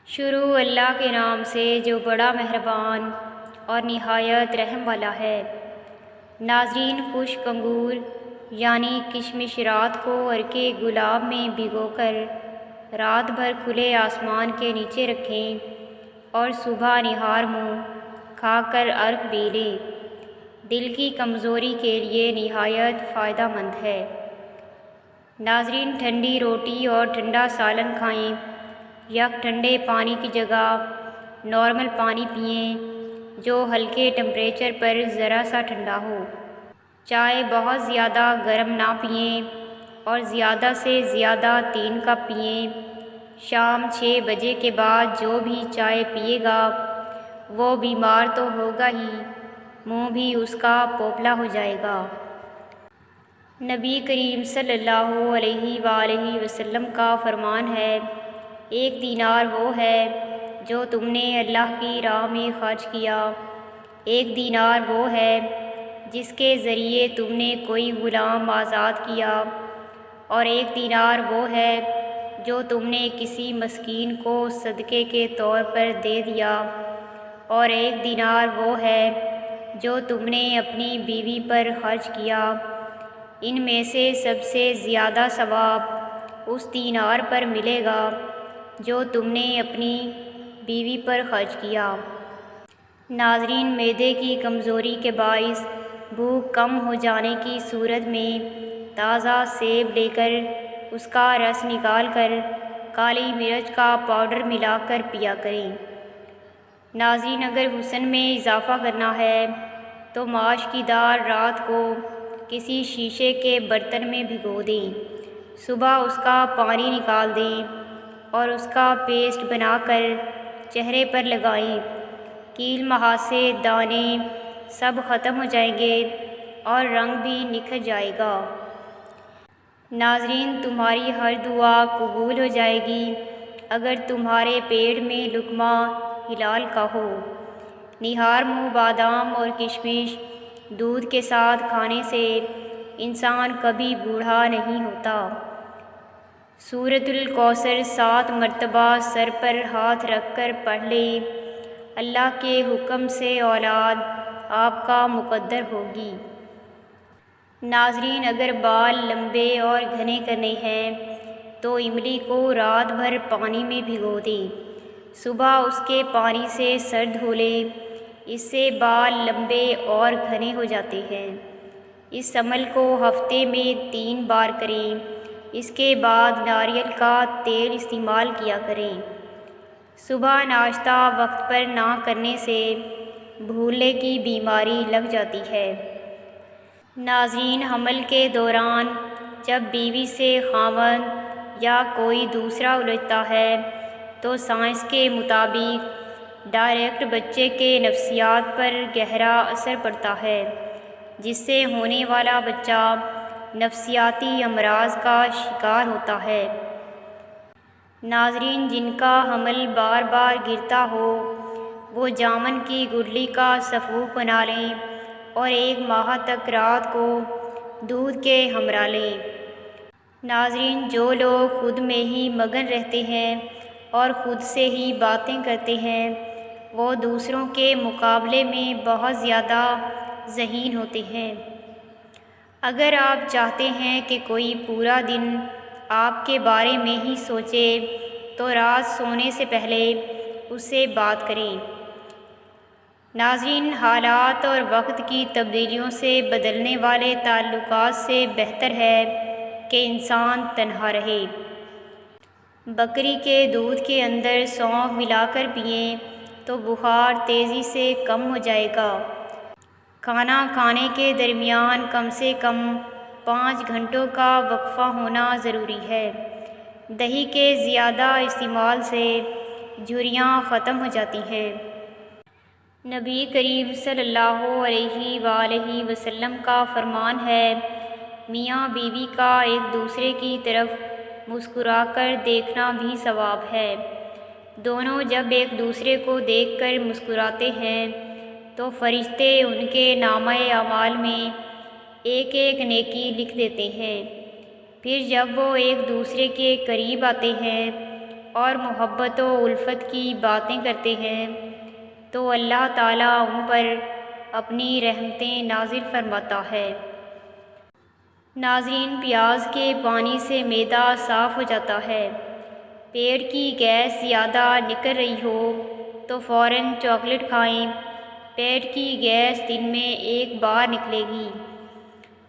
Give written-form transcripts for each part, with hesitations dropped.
شروع اللہ کے نام سے جو بڑا مہربان اور نہایت رحم والا ہے۔ ناظرین، خشک انگور یعنی کشمش رات کو عرقِ گلاب میں بھگو کر رات بھر کھلے آسمان کے نیچے رکھیں اور صبح نہار منہ کھا کر عرق بھی لیں۔ دل کی کمزوری کے لیے نہایت فائدہ مند ہے۔ ناظرین، ٹھنڈی روٹی اور ٹھنڈا سالن کھائیں یا ٹھنڈے پانی کی جگہ نارمل پانی پئیں جو ہلکے ٹمپریچر پر ذرا سا ٹھنڈا ہو۔ چائے بہت زیادہ گرم نہ پئیں اور زیادہ سے زیادہ 3 کپ پئیں۔ شام 6 بجے کے بعد جو بھی چائے پیے گا وہ بیمار تو ہوگا ہی، منہ بھی اس کا پوپلا ہو جائے گا۔ نبی کریم صلی اللہ علیہ وآلہ وسلم کا فرمان ہے، 1 دینار وہ ہے جو تم نے اللہ کی راہ میں خرچ کیا، 1 دینار وہ ہے جس کے ذریعے تم نے کوئی غلام آزاد کیا، اور 1 دینار وہ ہے جو تم نے کسی مسکین کو صدقے کے طور پر دے دیا، اور 1 دینار وہ ہے جو تم نے اپنی بیوی پر خرچ کیا۔ ان میں سے سب سے زیادہ ثواب اس دینار پر ملے گا جو تم نے اپنی بیوی پر خرچ کیا۔ ناظرین، معدے کی کمزوری کے باعث بھوک کم ہو جانے کی صورت میں تازہ سیب لے کر اس کا رس نکال کر کالی مرچ کا پاؤڈر ملا کر پیا کریں۔ ناظرین، اگر حسن میں اضافہ کرنا ہے تو ماش کی دال رات کو کسی شیشے کے برتن میں بھگو دیں، صبح اس کا پانی نکال دیں اور اس کا پیسٹ بنا کر چہرے پر لگائیں۔ کیل مہاسے دانے سب ختم ہو جائیں گے اور رنگ بھی نکھر جائے گا۔ ناظرین، تمہاری ہر دعا قبول ہو جائے گی اگر تمہارے پیٹ میں لقمہ حلال کا ہو۔ نہار منہ بادام اور کشمش دودھ کے ساتھ کھانے سے انسان کبھی بوڑھا نہیں ہوتا۔ سورۃ الکوثر 7 مرتبہ سر پر ہاتھ رکھ کر پڑھ لیں، اللہ کے حکم سے اولاد آپ کا مقدر ہوگی۔ ناظرین، اگر بال لمبے اور گھنے کرنے ہیں تو املی کو رات بھر پانی میں بھگو دیں، صبح اس کے پانی سے سر دھو لیں، اس سے بال لمبے اور گھنے ہو جاتے ہیں۔ اس عمل کو ہفتے میں 3 بار کریں، اس کے بعد ناریل کا تیل استعمال کیا کریں۔ صبح ناشتہ وقت پر نہ کرنے سے بھولنے کی بیماری لگ جاتی ہے۔ ناظرین، حمل کے دوران جب بیوی سے خاوند یا کوئی دوسرا الجھتا ہے تو سائنس کے مطابق ڈائریکٹ بچے کے نفسیات پر گہرا اثر پڑتا ہے، جس سے ہونے والا بچہ نفسیاتی امراض کا شکار ہوتا ہے۔ ناظرین، جن کا حمل بار بار گرتا ہو وہ جامن کی گٹلی کا سفوف بنا لیں اور 1 ماہ تک رات کو دودھ کے ہمراہ لیں۔ ناظرین، جو لوگ خود میں ہی مگن رہتے ہیں اور خود سے ہی باتیں کرتے ہیں وہ دوسروں کے مقابلے میں بہت زیادہ ذہین ہوتے ہیں۔ اگر آپ چاہتے ہیں کہ کوئی پورا دن آپ کے بارے میں ہی سوچے تو رات سونے سے پہلے اس سے بات کریں۔ ناظرین، حالات اور وقت کی تبدیلیوں سے بدلنے والے تعلقات سے بہتر ہے کہ انسان تنہا رہے۔ بکری کے دودھ کے اندر سونف ملا کر پئیں تو بخار تیزی سے کم ہو جائے گا۔ کھانا کھانے کے درمیان کم سے کم 5 گھنٹوں کا وقفہ ہونا ضروری ہے۔ دہی کے زیادہ استعمال سے جھریاں ختم ہو جاتی ہیں۔ نبی کریم صلی اللہ علیہ وآلہ وسلم کا فرمان ہے، میاں بیوی کا ایک دوسرے کی طرف مسکرا کر دیکھنا بھی ثواب ہے۔ دونوں جب ایک دوسرے کو دیکھ کر مسکراتے ہیں تو فرشتے ان کے نامہ اعمال میں 1 نیکی لکھ دیتے ہیں۔ پھر جب وہ ایک دوسرے کے قریب آتے ہیں اور محبت و الفت کی باتیں کرتے ہیں تو اللہ تعالیٰ ان پر اپنی رحمتیں نازل فرماتا ہے۔ ناظرین، پیاز کے پانی سے معدہ صاف ہو جاتا ہے۔ پیٹ کی گیس زیادہ نکل رہی ہو تو فوراً چاکلیٹ کھائیں۔ پیٹ کی گیس دن میں 1 بار نکلے گی۔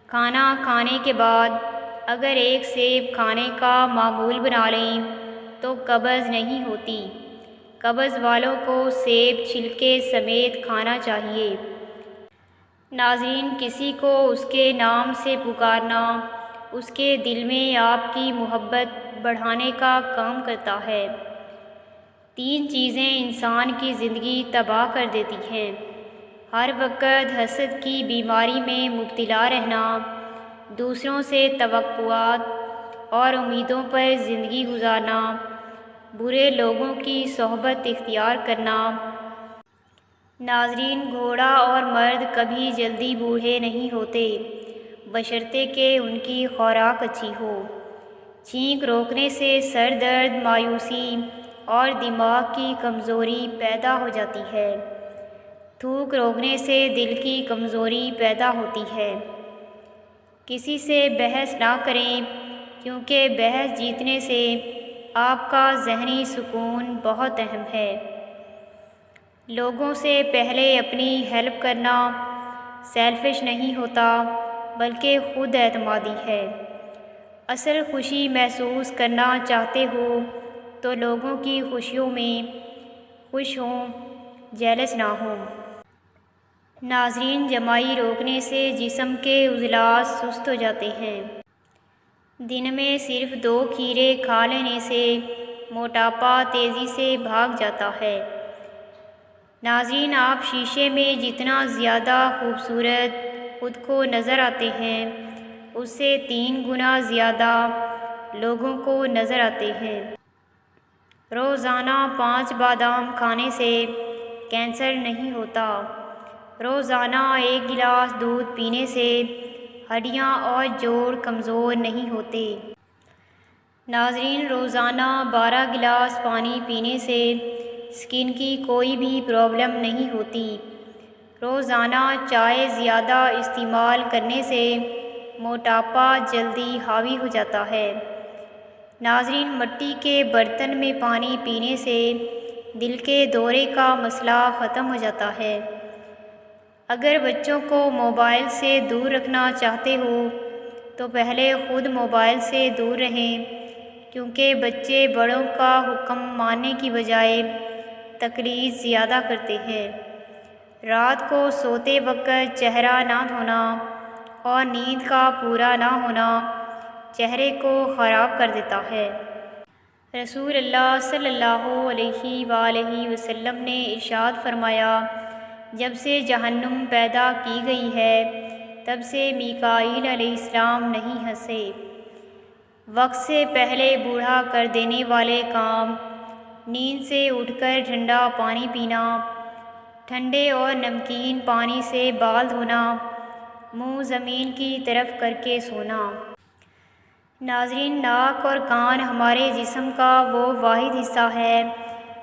کھانا کھانے کے بعد اگر 1 سیب کھانے کا معمول بنا لیں تو قبض نہیں ہوتی۔ قبض والوں کو سیب چھلکے سمیت کھانا چاہیے۔ ناظرین، کسی کو اس کے نام سے پکارنا اس کے دل میں آپ کی محبت بڑھانے کا کام کرتا ہے۔ 3 چیزیں انسان کی زندگی تباہ کر دیتی ہیں: ہر وقت حسد کی بیماری میں مبتلا رہنا، دوسروں سے توقعات اور امیدوں پر زندگی گزارنا، برے لوگوں کی صحبت اختیار کرنا۔ ناظرین، گھوڑا اور مرد کبھی جلدی بوڑھے نہیں ہوتے بشرطے کہ ان کی خوراک اچھی ہو۔ چھینک روکنے سے سر درد، مایوسی اور دماغ کی کمزوری پیدا ہو جاتی ہے۔ تھوک روکنے سے دل کی کمزوری پیدا ہوتی ہے۔ کسی سے بحث نہ کریں کیونکہ بحث جیتنے سے آپ کا ذہنی سکون بہت اہم ہے۔ لوگوں سے پہلے اپنی ہیلپ کرنا سیلفش نہیں ہوتا بلکہ خود اعتمادی ہے۔ اصل خوشی محسوس کرنا چاہتے ہو تو لوگوں کی خوشیوں میں خوش ہوں، جیلس نہ ہوں۔ ناظرین، جمائی روکنے سے جسم کے عضلات سست ہو جاتے ہیں۔ دن میں صرف 2 کھیرے کھا لینے سے موٹاپا تیزی سے بھاگ جاتا ہے۔ ناظرین، آپ شیشے میں جتنا زیادہ خوبصورت خود کو نظر آتے ہیں اس سے 3 گنا زیادہ لوگوں کو نظر آتے ہیں۔ روزانہ 5 بادام کھانے سے کینسر نہیں ہوتا۔ روزانہ 1 گلاس دودھ پینے سے ہڈیاں اور جوڑ کمزور نہیں ہوتے۔ ناظرین، روزانہ 12 گلاس پانی پینے سے اسکن کی کوئی بھی پرابلم نہیں ہوتی۔ روزانہ چائے زیادہ استعمال کرنے سے موٹاپا جلدی حاوی ہو جاتا ہے۔ ناظرین، مٹی کے برتن میں پانی پینے سے دل کے دورے کا مسئلہ ختم ہو جاتا ہے۔ اگر بچوں کو موبائل سے دور رکھنا چاہتے ہو تو پہلے خود موبائل سے دور رہیں کیونکہ بچے بڑوں کا حکم ماننے کی بجائے تقلید زیادہ کرتے ہیں۔ رات کو سوتے وقت چہرہ نہ دھونا اور نیند کا پورا نہ ہونا چہرے کو خراب کر دیتا ہے۔ رسول اللہ صلی اللہ علیہ وآلہ وسلم نے ارشاد فرمایا، جب سے جہنم پیدا کی گئی ہے تب سے میکائیل علیہ السلام نہیں ہنسے۔ وقت سے پہلے بوڑھا کر دینے والے کام: نیند سے اٹھ کر ٹھنڈا پانی پینا، ٹھنڈے اور نمکین پانی سے بال دھونا، منہ زمین کی طرف کر کے سونا۔ ناظرین، ناک اور کان ہمارے جسم کا وہ واحد حصہ ہے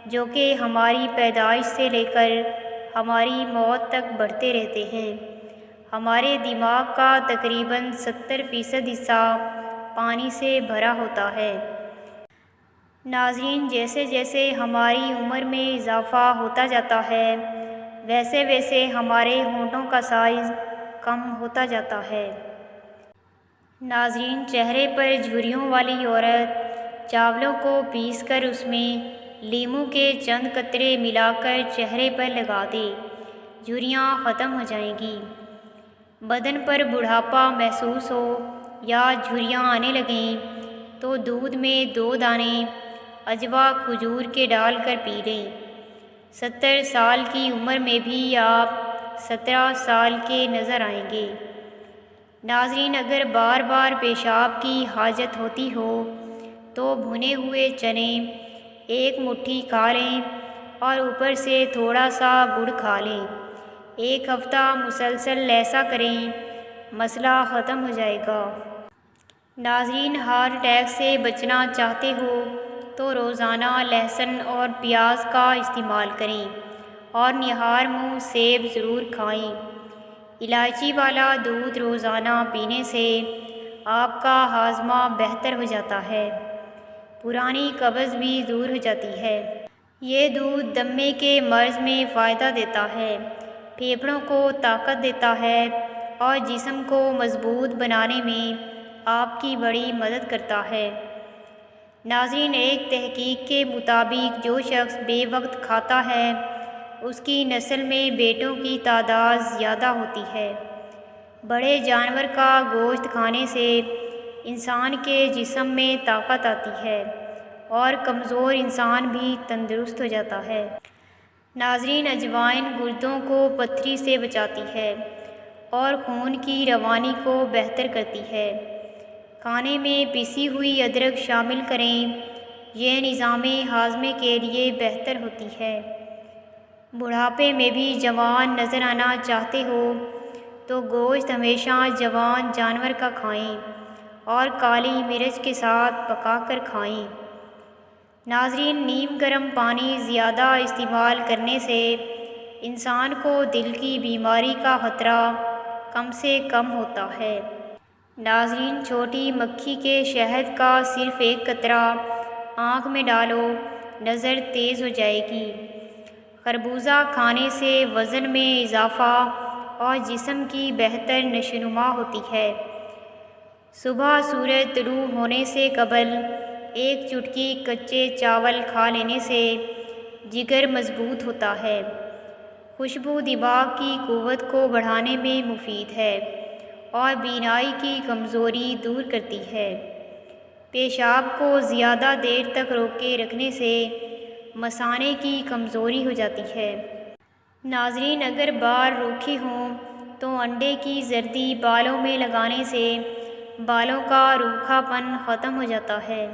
جو کہ ہماری پیدائش سے لے کر ہماری موت تک بڑھتے رہتے ہیں۔ ہمارے دماغ کا تقریباً 70% حصہ پانی سے بھرا ہوتا ہے۔ ناظرین، جیسے جیسے ہماری عمر میں اضافہ ہوتا جاتا ہے ویسے ویسے ہمارے ہونٹوں کا سائز کم ہوتا جاتا ہے۔ ناظرین، چہرے پر جھریوں والی عورت چاولوں کو پیس کر اس میں لیموں کے چند قطرے ملا کر چہرے پر لگا دے، جھریاں ختم ہو جائیں گی۔ بدن پر بڑھاپا محسوس ہو یا جھریاں آنے لگیں تو دودھ میں 2 دانے عجوا کھجور کے ڈال کر پی لیں۔ 70 سال کی عمر میں بھی آپ 17 سال کے نظر آئیں گے۔ ناظرین، اگر بار بار پیشاب کی حاجت ہوتی ہو تو بھنے ہوئے چنے 1 مٹھی کھا لیں اور اوپر سے تھوڑا سا گڑ کھا لیں۔ 1 ہفتہ مسلسل ایسا کریں، مسئلہ ختم ہو جائے گا۔ ناظرین، ہارٹ اٹیک سے بچنا چاہتے ہو تو روزانہ لہسن اور پیاز کا استعمال کریں اور نہار منہ سیب ضرور کھائیں۔ الائچی والا دودھ روزانہ پینے سے آپ کا ہاضمہ بہتر ہو جاتا ہے، پرانی قبض بھی دور ہو جاتی ہے۔ یہ دودھ دمے کے مرض میں فائدہ دیتا ہے، پھیپھڑوں کو طاقت دیتا ہے اور جسم کو مضبوط بنانے میں آپ کی بڑی مدد کرتا ہے۔ ناظرین، ایک تحقیق کے مطابق جو شخص بے وقت کھاتا ہے اس کی نسل میں بیٹوں کی تعداد زیادہ ہوتی ہے۔ بڑے جانور کا گوشت کھانے سے انسان کے جسم میں طاقت آتی ہے اور کمزور انسان بھی تندرست ہو جاتا ہے۔ ناظرین، اجوائن گردوں کو پتھری سے بچاتی ہے اور خون کی روانی کو بہتر کرتی ہے۔ کھانے میں پسی ہوئی ادرک شامل کریں، یہ نظام ہاضمے کے لیے بہتر ہوتی ہے۔ بڑھاپے میں بھی جوان نظر آنا چاہتے ہو تو گوشت ہمیشہ جوان جانور کا کھائیں اور کالی مرچ کے ساتھ پکا کر کھائیں۔ ناظرین، نیم گرم پانی زیادہ استعمال کرنے سے انسان کو دل کی بیماری کا خطرہ کم سے کم ہوتا ہے۔ ناظرین، چھوٹی مکھی کے شہد کا صرف ایک قطرہ آنکھ میں ڈالو، نظر تیز ہو جائے گی۔ خربوزہ کھانے سے وزن میں اضافہ اور جسم کی بہتر نشوونما ہوتی ہے۔ صبح سورج طلوع ہونے سے قبل ایک چٹکی کچے چاول کھا لینے سے جگر مضبوط ہوتا ہے۔ خوشبو دماغ کی قوت کو بڑھانے میں مفید ہے اور بینائی کی کمزوری دور کرتی ہے۔ پیشاب کو زیادہ دیر تک روکے رکھنے سے مثانے کی کمزوری ہو جاتی ہے۔ ناظرین، اگر بال روکھے ہوں تو انڈے کی زردی بالوں میں لگانے سے بالوں کا روکھا پن ختم ہو جاتا ہے۔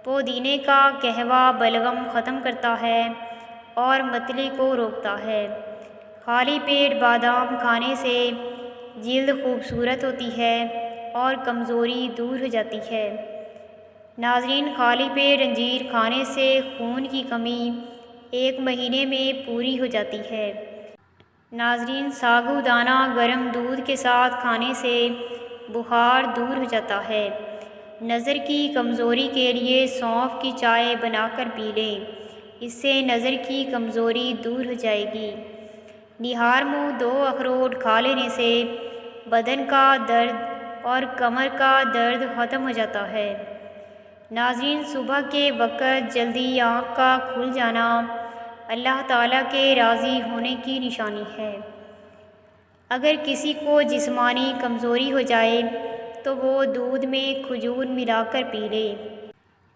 پودینے کا قہوہ بلغم ختم کرتا ہے اور متلی کو روکتا ہے۔ خالی پیٹ بادام کھانے سے جلد خوبصورت ہوتی ہے اور کمزوری دور ہو جاتی ہے۔ ناظرین، خالی پیٹ انجیر کھانے سے خون کی کمی 1 مہینے میں پوری ہو جاتی ہے۔ ناظرین، ساگو دانہ گرم دودھ کے ساتھ کھانے سے بخار دور ہو جاتا ہے۔ نظر کی کمزوری کے لیے سونف کی چائے بنا کر پی لیں، اس سے نظر کی کمزوری دور ہو جائے گی۔ نہار منہ 2 اخروٹ کھا لینے سے بدن کا درد اور کمر کا درد ختم ہو جاتا ہے۔ ناظرین، صبح کے وقت جلدی آنکھ کا کھل جانا اللہ تعالیٰ کے راضی ہونے کی نشانی ہے۔ اگر کسی کو جسمانی کمزوری ہو جائے تو وہ دودھ میں کھجور ملا کر پی لے۔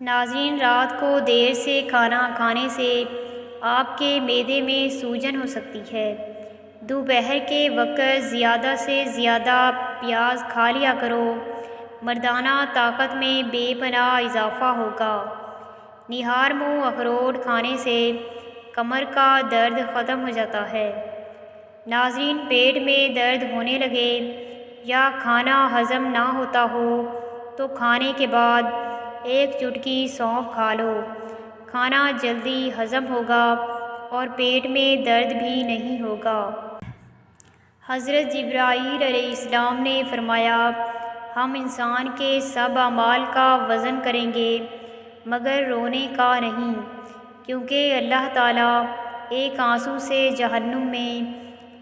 ناظرین، رات کو دیر سے کھانا کھانے سے آپ کے معدے میں سوجن ہو سکتی ہے۔ دوپہر کے وقت زیادہ سے زیادہ پیاز کھا لیا کرو، مردانہ طاقت میں بے پناہ اضافہ ہوگا۔ نہار منہ اخروٹ کھانے سے کمر کا درد ختم ہو جاتا ہے۔ ناظرین، پیٹ میں درد ہونے لگے یا کھانا ہضم نہ ہوتا ہو تو کھانے کے بعد 1 چٹکی سونف کھا لو، کھانا جلدی ہضم ہوگا اور پیٹ میں درد بھی نہیں ہوگا۔ حضرت جبرائیل علیہ السلام نے فرمایا، ہم انسان کے سب اعمال کا وزن کریں گے مگر رونے کا نہیں، کیونکہ اللہ تعالیٰ ایک آنسو سے جہنم میں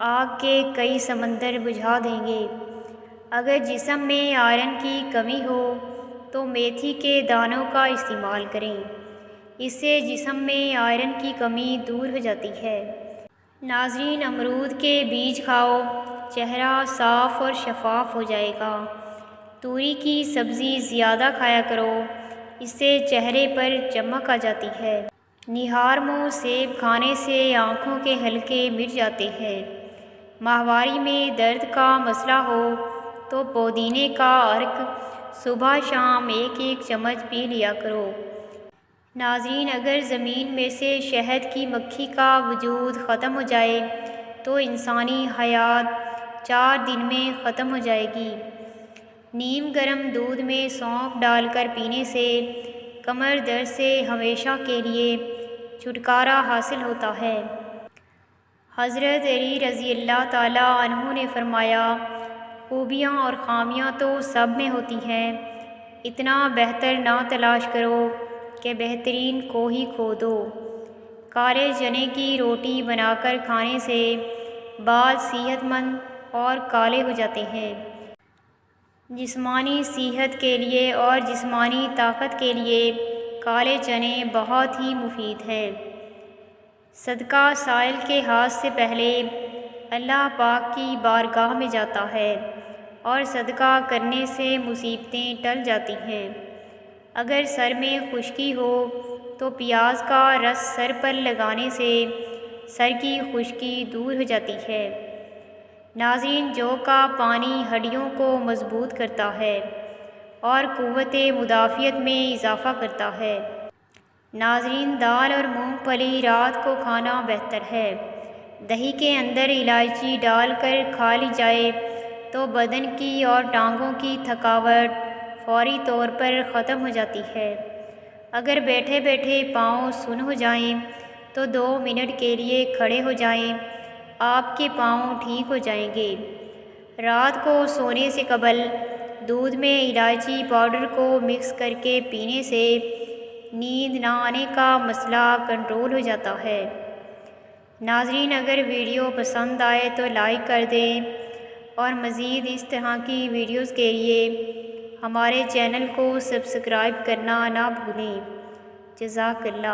آگ کے کئی سمندر بجھا دیں گے۔ اگر جسم میں آئرن کی کمی ہو تو میتھی کے دانوں کا استعمال کریں، اس سے جسم میں آئرن کی کمی دور ہو جاتی ہے۔ ناظرین، امرود کے بیج کھاؤ، چہرہ صاف اور شفاف ہو جائے گا۔ توری کی سبزی زیادہ کھایا کرو، اس سے چہرے پر چمک آ جاتی ہے۔ نہار منہ سیب کھانے سے آنکھوں کے حلقے مٹ جاتے ہیں۔ ماہواری میں درد کا مسئلہ ہو تو پودینے کا عرق صبح شام 1 چمچ پی لیا کرو۔ ناظرین، اگر زمین میں سے شہد کی مکھی کا وجود ختم ہو جائے تو انسانی حیات 4 دن میں ختم ہو جائے گی۔ نیم گرم دودھ میں سونف ڈال کر پینے سے کمر درد سے ہمیشہ کے لیے چھٹکارا حاصل ہوتا ہے۔ حضرت علی رضی اللہ تعالیٰ عنہ نے فرمایا، خوبیاں اور خامیاں تو سب میں ہوتی ہیں، اتنا بہتر نہ تلاش کرو کہ بہترین کو ہی کھو دو۔ کالے چنے کی روٹی بنا کر کھانے سے بال صحت مند اور کالے ہو جاتے ہیں۔ جسمانی صحت کے لیے اور جسمانی طاقت کے لیے کالے چنے بہت ہی مفید ہیں۔ صدقہ سائل کے ہاتھ سے پہلے اللہ پاک کی بارگاہ میں جاتا ہے اور صدقہ کرنے سے مصیبتیں ٹل جاتی ہیں۔ اگر سر میں خشکی ہو تو پیاز کا رس سر پر لگانے سے سر کی خشکی دور ہو جاتی ہے۔ ناظرین، جو کا پانی ہڈیوں کو مضبوط کرتا ہے اور قوت مدافعت میں اضافہ کرتا ہے۔ ناظرین، دال اور مونگ پھلی رات کو کھانا بہتر ہے۔ دہی کے اندر الائچی ڈال کر کھا لی جائے تو بدن کی اور ٹانگوں کی تھکاوٹ فوری طور پر ختم ہو جاتی ہے۔ اگر بیٹھے بیٹھے پاؤں سن ہو جائیں تو 2 منٹ کے لیے کھڑے ہو جائیں، آپ کے پاؤں ٹھیک ہو جائیں گے۔ رات کو سونے سے قبل دودھ میں الائچی پاؤڈر کو مکس کر کے پینے سے نیند نہ آنے کا مسئلہ کنٹرول ہو جاتا ہے۔ ناظرین، اگر ویڈیو پسند آئے تو لائک کر دیں اور مزید اس طرح کی ویڈیوز کے لیے ہمارے چینل کو سبسکرائب کرنا نہ بھولیں۔ جزاک اللہ۔